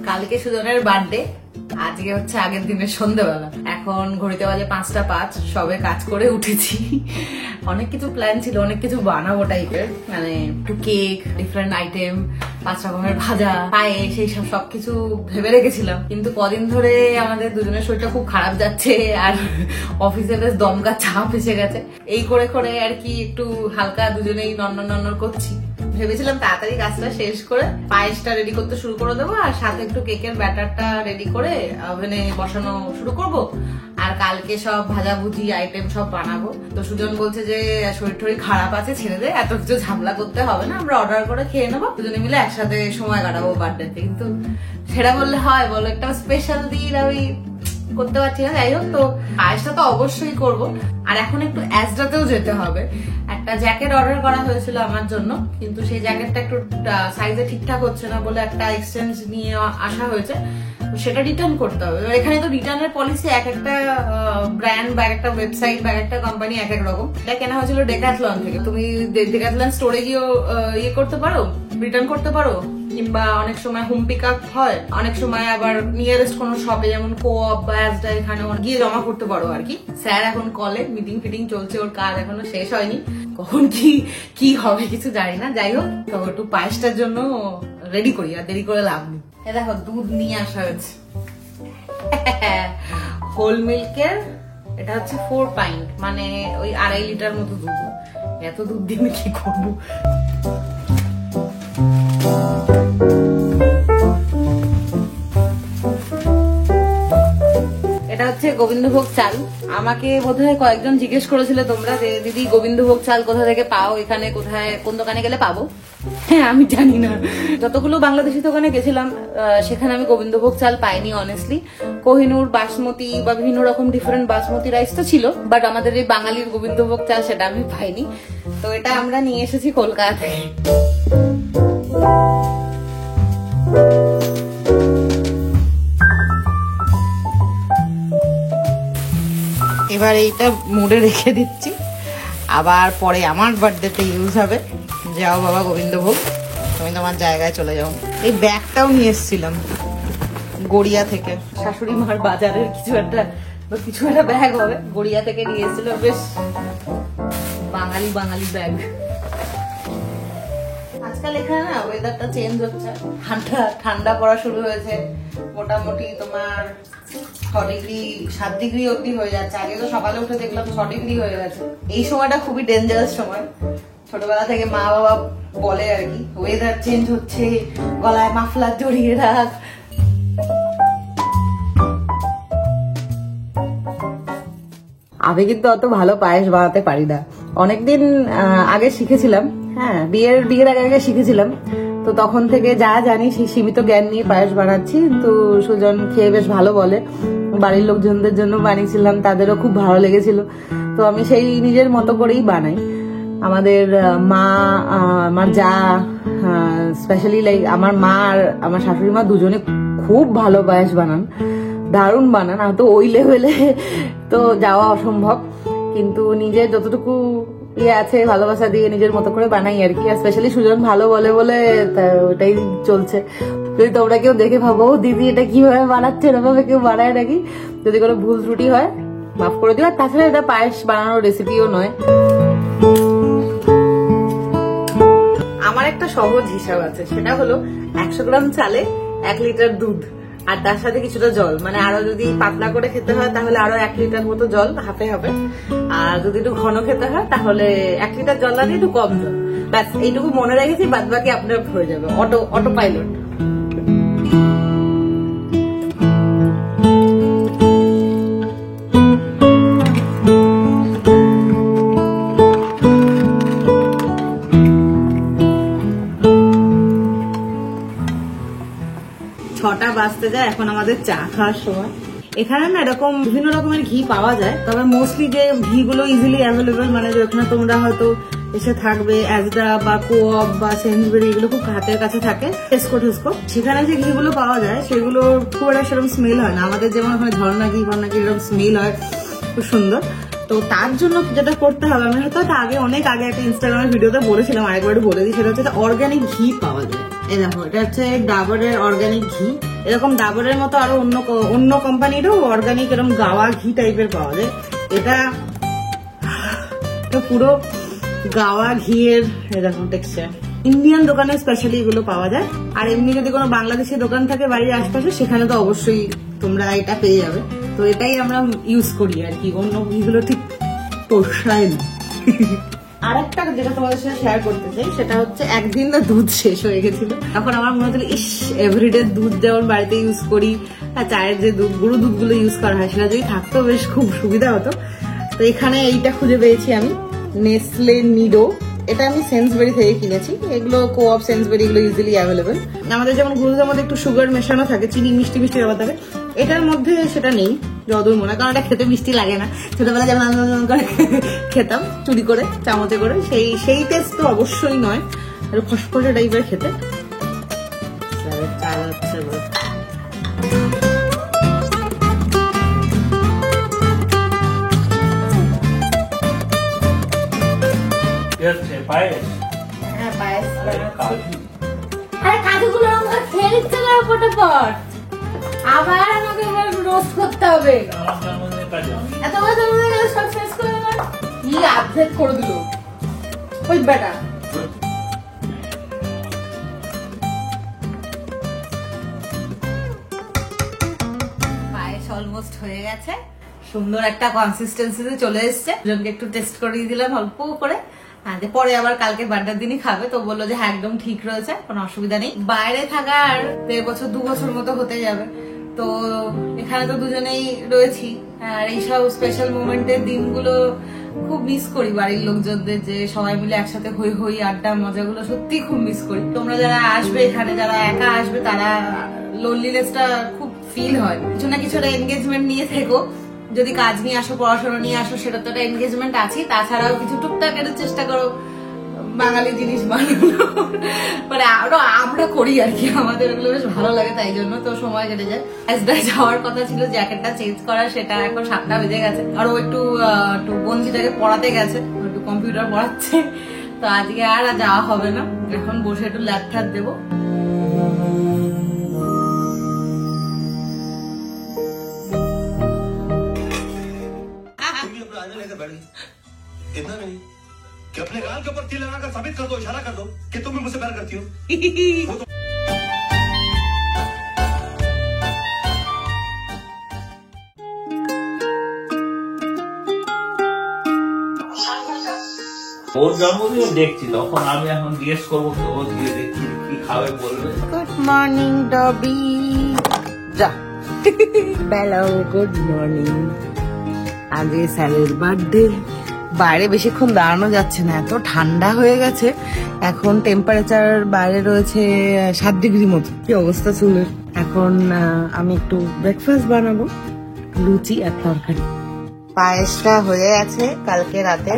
কালকে সুজনের বার্থডে, আজকে হচ্ছে আগের দিনের সন্ধ্যাবেলা। এখন ঘড়িতে বাজে 5:05, সবে কাজ করে উঠেছি। অনেক কিছু প্ল্যান ছিল, অনেক কিছু বানাবো টাইপের, মানে একটু কেক, ডিফারেন্ট আইটেম, 5 রকমের ভাজা, পায়েস, সেই সবকিছু ভেবে রেখেছিলাম। কিন্তু কদিন ধরে আমাদের দুজনের শরীরটা খুব খারাপ যাচ্ছে, আর অফিসে বেশ দমকা চাপ এসে গেছে। এই করে করে আর কি একটু হালকা দুজনেই নন্নর করছি। ভেবেছিলাম তাড়াতাড়ি কাজটা শেষ করে পায়েসটা রেডি করতে শুরু করে দেবো, আর সাথে একটু কেকের ব্যাটারটা রেডি করে ওভেনে বসানো শুরু করব। আর কালকে সব ভাজাভুজি আইটেম সব বানাবো। তো সুজন বলছে যে শরীর টরীর খারাপ আছে, ছেড়ে দে, এত কিছু ঝামেলা করতে হবে না, আমরা অর্ডার করে খেয়ে নেবো, দুজনে মিলে একসাথে সময় কাটাবো বার্থডেতে। কিন্তু সেটা বললে হয় বলো, একটা স্পেশাল দিন আমি করতে পারছি না। যাই হোক, তো পায়েসটা তো অবশ্যই করব। আর এখন একটু অ্যাজডাতেও যেতে হবে। একটা জ্যাকেট অর্ডার করা হয়েছিল আমার জন্য, কিন্তু সেই জ্যাকেটটা একটু সাইজে ঠিকঠাক হচ্ছে না বলে একটা এক্সচেঞ্জ নিয়ে আসা হয়েছে, সেটা রিটার্ন করতে হবে। এখানে তো রিটার্নের পলিসি এক একটা ব্র্যান্ড বা একটা ওয়েবসাইট বা একটা কোম্পানি এক এক রকম। এটা কেনা হয়েছিল ডেকাথলন থেকে। তুমি ডেকাথলন স্টোরে গিয়েও ইয়ে করতে পারো, রিটার্ন করতে পারো, কিংবা অনেক সময় হোম পিক আপ হয়, অনেক সময় আবার নিয়ারেস্ট কোনো শপে যেমন কোঅপ বা অ্যাজডা এখানে গিয়ে জমা করতে পারো আর কি। স্যার এখন কলে মিটিং ফিটিং চলছে, ওর কাজ এখনো শেষ হয়নি, কখন কি হবে কিছু জানি না। যাই হোক, তো একটু পায়েসটার জন্য রেডি করি, আর দেরি করে লাভ নেই। দেখো দুধ নিয়ে আসা হয়েছে, হোল মিল্কের, এটা হচ্ছে 4 পাইন্ট, মানে ওই 2.5 লিটার মতো দুধ। এত দুধ দিয়ে আমি কি করবো? এটা হচ্ছে গোবিন্দভোগ চাল। আমাকে বোধহয় কয়েকজন জিজ্ঞেস করেছিল তোমরা যে দিদি গোবিন্দভোগ চাল কোথা থেকে পাও, এখানে কোথায় কোন দোকানে গেলে পাবো। হ্যাঁ, আমি জানি না, যতগুলো বাংলাদেশি দোকানে গেছিলাম সেখানে আমি গোবিন্দভোগ চাল পাইনি অনেস্টলি। কোহিনুর, বাসমতি বা বিভিন্ন রকম ডিফারেন্ট বাসমতি রাইস তো ছিল, বাট আমাদের এই বাঙালির গোবিন্দভোগ চাল সেটা আমি পাইনি। তো এটা আমরা নিয়ে এসেছি কলকাতা থেকে। এবার এইটা মুড়ে রেখে দিচ্ছি, আবার পরে আমার বার্থডেতে ইউজ হবে। যাও বাবা গোবিন্দভোগ, তুমি তোমার জায়গায় চলে যাও। এই ব্যাগটাও নিয়ে এসেছিলাম গড়িয়া থেকে, শাশুড়ি মার বাজারের কিছু একটা ব্যাগ হবে, গড়িয়া থেকে নিয়ে এসেছিল, বেশ বাঙালি ব্যাগ। আজকাল এখানে না ওয়েদারটা চেঞ্জ হচ্ছে, ঠান্ডা পড়া শুরু হয়েছে। মোটামুটি তোমার 7 ডিগ্রি অব্দি হয়ে যাচ্ছে। আগে তো সকালে উঠে দেখলাম 6 ডিগ্রি হয়ে গেছে। এই সময়টা খুবই ডেঞ্জারাস সময়। ছোটবেলা থেকে মা বাবা বলে আর কি, ওয়েদার চেঞ্জ হচ্ছে, গলায় মাফলার জড়িয়ে রাখ। আমি কিন্তু অত ভালো পায়েস বানাতে পারি না। অনেকদিন আগে শিখেছিলাম, হ্যাঁ বিয়ের আগে শিখেছিলাম। তো তখন থেকে যা জানি সেই সীমিত জ্ঞান নিয়ে পায়েস বানাচ্ছি। কিন্তু সুজন খেয়ে বেশ ভালো বলে, বাড়ির লোকজনদের জন্য বানিয়েছিলাম, তাদেরও খুব ভালো লেগেছিল। তো আমি সেই নিজের মতো করেই বানাই। আমাদের মা, আমার যা, স্পেশালি লাইক আমার মা আর আমার শাশুড়ি মা দুজনে খুব ভালো পায়েস বানান, দারুণ বানান। তো ওই লেভেলে তো যাওয়া অসম্ভব, কিন্তু নিজের যতটুকু ইয়ে আছে ভালোবাসা দিয়ে নিজের মতো করে বানাই আর কি। স্পেশালি সুজন ভালো বলে ওটাই চলছে। যদি তোমরা কেউ দেখে ভাবো দিদি এটা কিভাবে বানাচ্ছে, এরকমভাবে কেউ বানায় নাকি, যদি কোনো ভুল ত্রুটি হয় মাফ করে দিও। আর তাছাড়া এটা পায়েস বানানোর রেসিপিও নয়। আমার একটা সহজ হিসাব আছে, সেটা হলো 100 গ্রাম চালে 1 লিটার দুধ, আর তার সাথে কিছুটা জল, মানে আরো যদি পাতলা করে খেতে হয় তাহলে আরো 1 লিটার মতো জল হাফে হবে। আর যদি একটু ঘন খেতে হয় তাহলে 1 লিটার জল লাগে, একটু কম জল। ব্যাস এইটুকু মনে রেখেছি, বাদ বাকি আপনার হয়ে যাবে অটো পাইলট। ছটা বাজতে যায়, এখন আমাদের চা খাওয়ার সময়। এখানে না এরকম বিভিন্ন রকমের ঘি পাওয়া যায়, তবে মোস্টলি যে ঘিগুলো ইজিলি অ্যাভেলেবেল, মানে যেখানে তোমরা হয়তো এসে থাকবে, অ্যাজডা বা কোঅপ বা সেন্সবেরি, এগুলো খুব হাতের কাছে থাকে, টেস্কো, সেখানে যে ঘিগুলো পাওয়া যায় সেগুলো খুব একটা সেরকম স্মেল হয় না। আমাদের যেমন ওখানে ঝর্ণা ঘি এরকম স্মেল হয়, খুব সুন্দর। তো তার জন্য যেটা করতে হবে, আমি হয়তো অনেক আগে একটা ইনস্টাগ্রামের ভিডিওতে বলেছিলাম, আরেকবার বলে দিই, সেটা হচ্ছে অর্গানিক ঘি পাওয়া যায়। এই দেখো, এটা হচ্ছে ডাবরের অর্গানিক ঘি। এরকম ডাবরের মতো আরো অন্য কোম্পানিরও অর্গানিক এরকম গাওয়া ঘি টাইপের পাওয়া যায়। এটা পুরো গাওয়া ঘিয়ের এরকম টেক্সচার। ইন্ডিয়ান দোকানে স্পেশালি এগুলো পাওয়া যায়। আর এমনি যদি কোনো বাংলাদেশি দোকান থাকে বাড়ির আশপাশে, সেখানে তো অবশ্যই তোমরা এটা পেয়ে যাবে। তো এটাই আমরা ইউজ করি আর কি, অন্য ঘিগুলো ঠিক পোষায় না। আরেকটা যেটা তোমাদের সাথে শেয়ার করতে চাই, সেটা হচ্ছে একদিন না দুধ শেষ হয়ে গেছিল। তখন আমার মনে হচ্ছিল ইস, এভরিডে দুধ যেমন বাড়িতে ইউজ করি, আর চায়ের যে দুধ গুঁড়ো দুধগুলো ইউজ করা হয়, সেটা যদি থাকতো বেশ খুব সুবিধা হতো। তো এখানে এইটা খুঁজে পেয়েছি আমি, নেসলে নিডো। এটা আমি সেন্সবেরি থেকে কিনেছি। এগুলো কোঅপ সেন্সবেরি এগুলো ইজিলি অ্যাভেলেবেল। আমাদের যেমন গুঁড়োদের মধ্যে একটু সুগার মেশানো থাকে, চিনি মিষ্টি মিষ্টি ব্যাপার থাকে, এটার মধ্যে সেটা নেই যতদূর মনে হয়। কারণ এটা খেতে মিষ্টি লাগে না। ছোটবেলা যেমন করে খেতাম চুরি করে চামচে করে, সেই টেস্ট তো অবশ্যই নয়, আর খসখসে টাইপের খেতে। চা যাচ্ছে কাজুগুলো খেয়ে নিচ্ছে না ফটাফট, আবার আমাকে রোস্ট করতে হবে। সব শেষ করে কি আপডেট করে দিল ওই বেটা। পায়েস অলমোস্ট হয়ে গেছে, সুন্দর একটা কনসিস্টেন্সিতে চলে এসছে। দুজনকে একটু টেস্ট করিয়ে দিলাম অল্প করে, পরে আবার কালকে বার্থডের দিনই খাবে। তো বললো যে হ্যাঁ একদম ঠিক রয়েছে, কোনো অসুবিধা নেই। বাইরে থাকার 1.5 বছর 2 বছর মতো হতে যাবে, তো এখানে তো দুজনেই রয়েছি। আর এইসব স্পেশাল মোমেন্টের দিনগুলো খুব মিস করি বাড়ির লোকজনদের, যে সবাই মিলে একসাথে হই হই আড্ডা মজাগুলো সত্যি খুব মিস করি। তোমরা যারা আসবে এখানে, যারা একা আসবে, তারা লোনলিনেসটা খুব ফিল হয়। কিছু না কিছু এনগেজমেন্ট নিয়ে থেকো, যদি কাজ নিয়ে আসো, পড়াশোনা নিয়ে আসো, সেটা তো একটা এনগেজমেন্ট আছে। তাছাড়াও কিছু টুকটাক একটু চেষ্টা করো বাঙালি জিনিস বানানো, মানে আরো আমরা করি আর কি, আমাদের ওগুলো বেশ ভালো লাগে, তাই জন্য তো সময় কেটে যায়। যাওয়ার কথা ছিল জ্যাকেটটা চেঞ্জ করা, সেটা এখন 7টা বেজে গেছে। আর ও একটু বঞ্জিটাকে পড়াতে গেছে, একটু কম্পিউটার পড়াচ্ছে, তো আজকে আর যাওয়া হবে না। এখন বসে একটু ল্যাপটপ দেবো। इतना नहीं कि अपने गाल के ऊपर तिल लगाकर साबित कर दो, इशारा कर दो कि तुम भी मुझसे प्यार करती हो। ওর জন্মদিন দেখছি, তখন আমি এখন জিজ্ঞেস করবো ও গিয়ে দেখছি কি খাবে বলবে। গুড মর্নিং ডবি, যা বেলা। গুড মর্নিং, আজকে স্যারের বার্থডে। বাইরে বেশিক্ষণ দাঁড়ানো যাচ্ছে না, এত ঠান্ডা হয়ে গেছে। এখন টেম্পারেচার বাইরে রয়েছে 7 ডিগ্রি মতো। কি অবস্থা চুলের। এখন আমি একটু ব্রেকফাস্ট বানাবো, লুচি আর তরকারি। পায়েসটা হয়ে গেছে কালকে রাতে,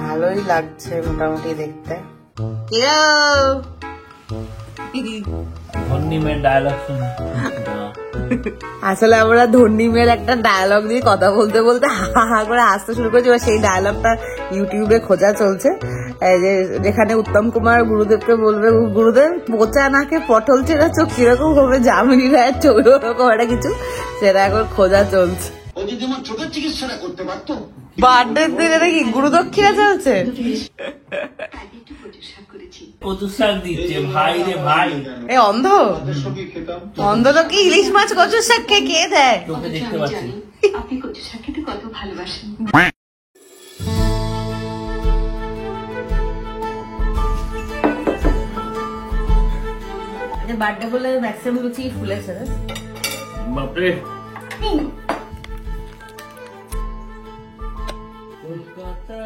ভালোই লাগছে মোটামুটি দেখতে। আসলে আমরা ধন্যী মেয়ের একটা ডায়লগ দিয়ে কথা বলতে বলতে হা হা করে হাসতে শুরু করেছি। সেই ডায়লগটা ইউটিউবে খোঁজা চলছে, যেখানে উত্তম কুমার গুরুদেবকে বলবে, গুরুদেব পচা নাকে পটল চেরা চোখ কিরকম হবে জামিনী রায়ের চোখ, ওরকম একটা কিছু, সেটা এখন খোঁজা চলছে। চোখের চিকিৎসাটা করতে পারতো। বার্থডের দিনে নাকি গুরুদক্ষিণা চলছে। কচুর শাক দিচ্ছে ভাই রে ভাই। এ অন্ধ অন্ধ তো কি ইলিশ মাছ কচুর শাক কে দেয়? তোকে দেখতে পাচ্ছি। আপনি কচুর শাক খেতে কত ভালোবাসেন। বার্থডে বলে ম্যাক্সিমাম লুচি ফুলেছে। বাপরে, কলকাতা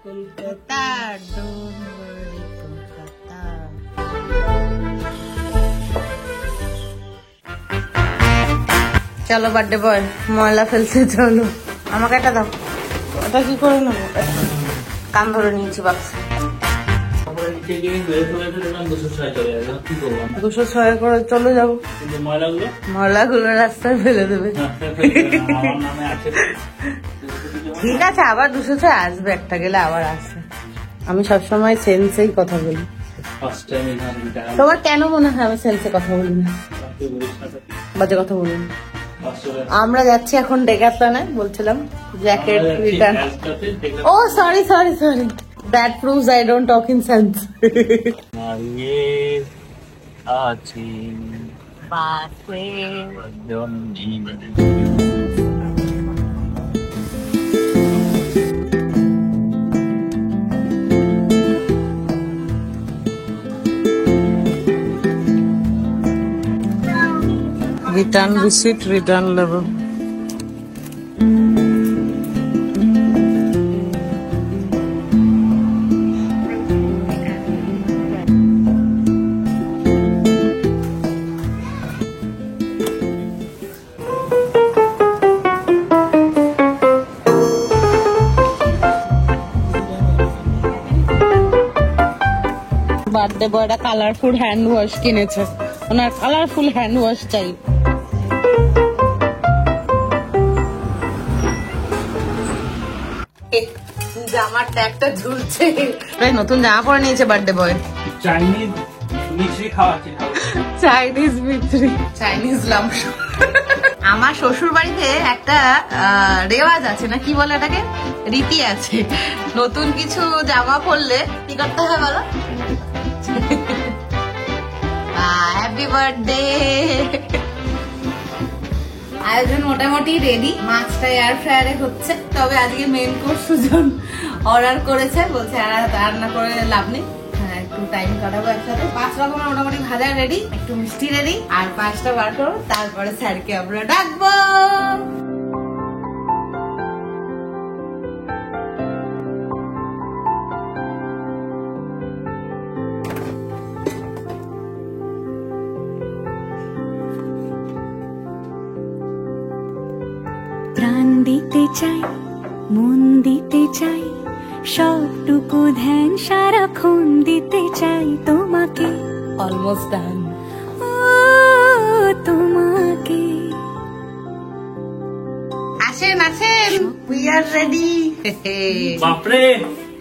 কলকাতা ডোন্ট ওয়ারি কলকাতা। চলো বার্থডে বয়, ময়লা ফেলতে চলো। আমাকে একটা দাও, এটা কি করে নেবো? কান ধরে নিয়েছি বাক্স। 206 করে চলে যাবো, ময়লাগুলো রাস্তায় ফেলে দেবে। ঠিক আছে, আবার 206 আসবে, একটা গেলে আবার আসবে। আমি সবসময় সেন্সেই কথা বলি। ফার্স্ট টাইম এখানে রিটার্ন তোমার কেন মনে হয় আমি সেলসে কথা বলি না, বাজে কথা বলি না? আমরা যাচ্ছি এখন ডেকাথলনে, বলছিলাম jacket return. Oh sorry sorry sorry, that proves I don't talk in sense. দাঁড়িয়ে আছি বাসে return receipt, return level. Birthday বয়টা কালারফুল হ্যান্ড ওয়াশ কিনেছে, ওনার কালারফুল হ্যান্ড ওয়াশ চাই। জামার ট্যাগটা ঝুলছে, নতুন জামা পরে নিয়েছে বার্থডে বয়। চাইনিজ মিষ্টি খাওয়াচ্ছি, চাইনিজ মিত্রি, চাইনিজ লামস। আমার শ্বশুর বাড়িতে একটা রেওয়াজ আছে, না কি বলে এটাকে, রীতি আছে, নতুন কিছু জামা পরলে কি করতে হয় বলো? Happy birthday. আয়োজন মোটামুটি রেডি, মাছটা এয়ার ফ্রায়ারে হচ্ছে, তবে আজকে মেন কোর্স সুজন অর্ডার করেছে, বলছে আর রান্না করে লাভ নেই, একটু টাইম কাটাবো একসাথে। 5 রকমের মোটামুটি ভাজা রেডি, একটু মিষ্টি রেডি, আর 5টা বার করবো, তারপরে স্যারকে আমরা ডাকবো। প্রাণ দিতে চাই, মন দিতে চাই, সবটুকু ধ্যান সারাক্ষণ দিতে চাই তোমাকে, অলমোস্ট ডান। ও তোমাকে। আসেন আসেন, উই আর রেডি। বাপরে,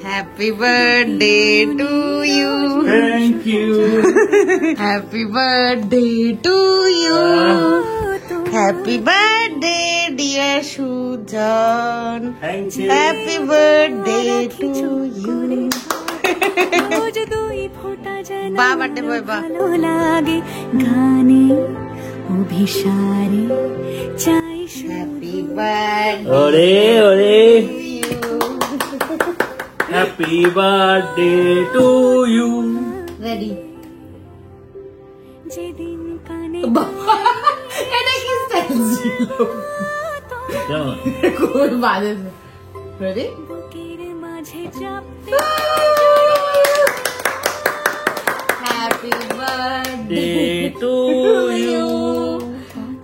happy birthday to you, thank you, happy birthday to you, happy birthday dear Sujan, thank you, happy birthday to you. রোজ দুই ফোঁটা যেন বা বার্থডে বয় বা ভালো লাগে, গানে অভিসারে চাই হ্যাপি বার্থডে ওরে ওরে, to you. Happy birthday to you. Ready? যেদিন কানে এটা কি স্টাইল ছিল? কেমন? খুব বাজে। রেডি? বুকের মাঝে চাপতে happy birthday Day to you,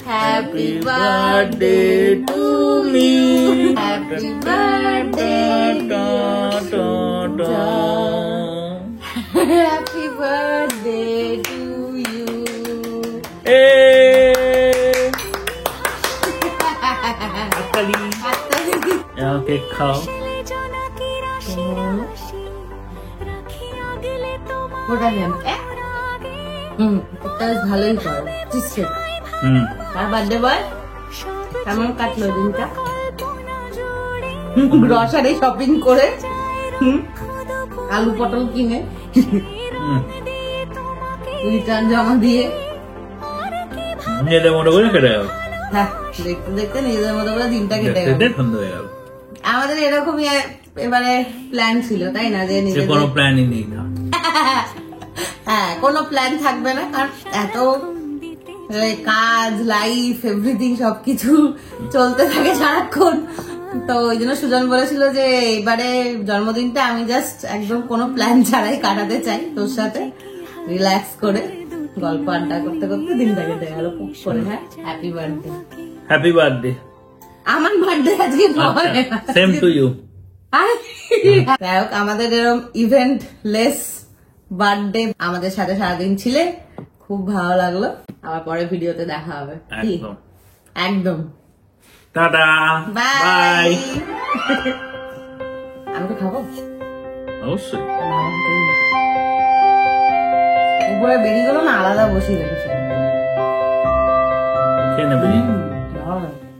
happy birthday to me, happy birthday happy birthday to you. Cake খাও। ওটা নেন, ওটা বেশ ভালোই করে চিপসে। আর বার্থডে বয় কেমন কাটলো দিনটা? গ্রসারি শপিং করে, আলু পটল কিনে, রিটার্ন জমা দিয়ে, নিজেদের মতো করে কেটে গেল, হ্যাঁ দেখতে দেখতে নিজেদের মতো করে দিনটা কেটে গেল। সন্ধ্যা হয়ে গেল। আমাদের এরকমই এবারে প্ল্যান ছিল, তাই না? যে সে নিজেদের কোনো প্ল্যানই নেই না। হ্যাঁ, কোনো প্ল্যান থাকবে না, কারণ এত কাজ, লাইফ, এভরিথিং সবকিছু চলতে থাকে সারাক্ষণ। তো ওই জন্য সুজন বলেছিল যে এবারে জন্মদিনটা আমি জাস্ট একদম কোনো প্ল্যান ছাড়াই কাটাতে চাই, তোর সাথে রিল্যাক্স করে গল্প আড্ডা করতে করতে দিনটা কেটে গেল করে। হ্যাঁ, হ্যাপি বার্থডে। Happy birthday. আমার বার্থডে আজকে নয়। Same to you. যাই হোক, আমাদের এরকম ইভেন্ট লেস বার্থডে আমাদের সাথে সারাদিন ছিলে, খুব ভালো লাগলো। আবার পরে ভিডিওতে দেখা হবে। কি? একদম একদম। Tata, bye. বাই। আমি তো খাবো অবশ্যই। উপরে বেরিয়ে গেলো না, আলাদা বসিয়ে রেখেছিল। খেয়ে নেবে ভালো লাগে।